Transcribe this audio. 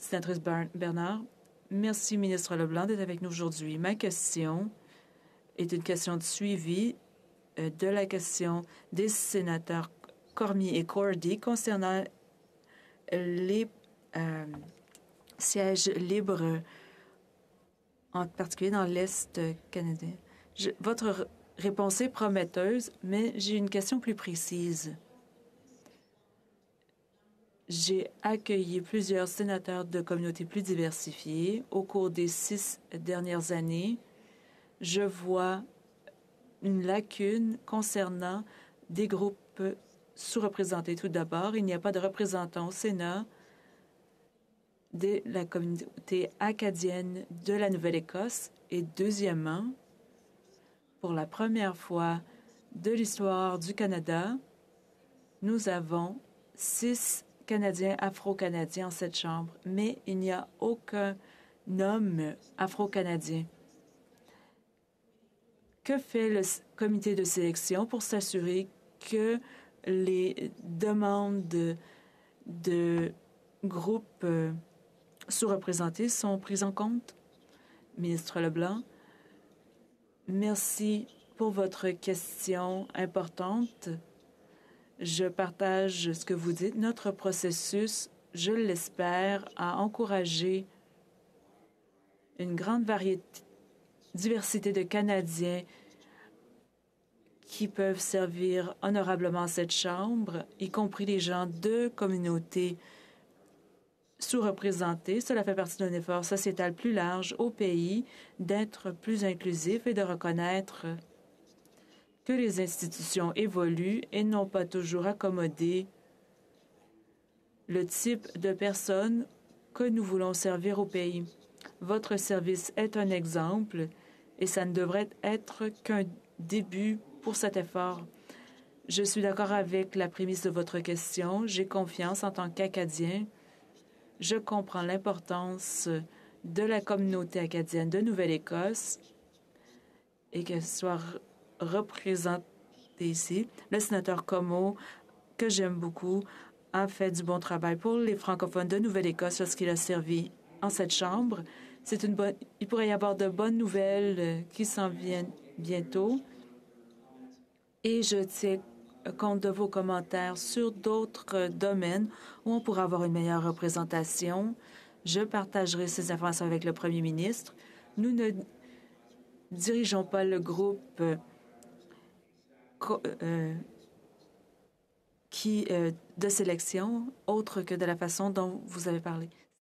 Sénatrice Bernard. Merci, ministre Leblanc, d'être avec nous aujourd'hui. Ma question est une question de suivi de la question des sénateurs Cormier et Cordy concernant les sièges libres, en particulier dans l'Est canadien. Votre réponse est prometteuse, mais j'ai une question plus précise. J'ai accueilli plusieurs sénateurs de communautés plus diversifiées au cours des 6 dernières années. Je vois une lacune concernant des groupes sous-représentés. Tout d'abord, il n'y a pas de représentants au Sénat de la communauté acadienne de la Nouvelle-Écosse. Et deuxièmement, pour la première fois de l'histoire du Canada, nous avons 6 Canadiens afro-canadiens en cette Chambre, mais il n'y a aucun homme afro-canadien. Que fait le comité de sélection pour s'assurer que les demandes de groupes sous-représentés sont prises en compte? Ministre Leblanc, merci pour votre question importante. Je partage ce que vous dites. Notre processus, je l'espère, a encouragé une grande diversité de Canadiens qui peuvent servir honorablement cette Chambre, y compris les gens de communautés sous-représentées. Cela fait partie d'un effort sociétal plus large au pays d'être plus inclusif et de reconnaître que les institutions évoluent et n'ont pas toujours accommodé le type de personnes que nous voulons servir au pays. Votre service est un exemple et ça ne devrait être qu'un début pour cet effort. Je suis d'accord avec la prémisse de votre question. J'ai confiance en tant qu'Acadien. Je comprends l'importance de la communauté acadienne de Nouvelle-Écosse et qu'elle soit représentée ici. Le sénateur Comeau, que j'aime beaucoup, a fait du bon travail pour les francophones de Nouvelle-Écosse lorsqu'il a servi en cette Chambre. Il pourrait y avoir de bonnes nouvelles qui s'en viennent bientôt. Et je tiens compte de vos commentaires sur d'autres domaines où on pourra avoir une meilleure représentation. Je partagerai ces informations avec le premier ministre. Nous ne dirigeons pas le groupe de sélection autre que de la façon dont vous avez parlé.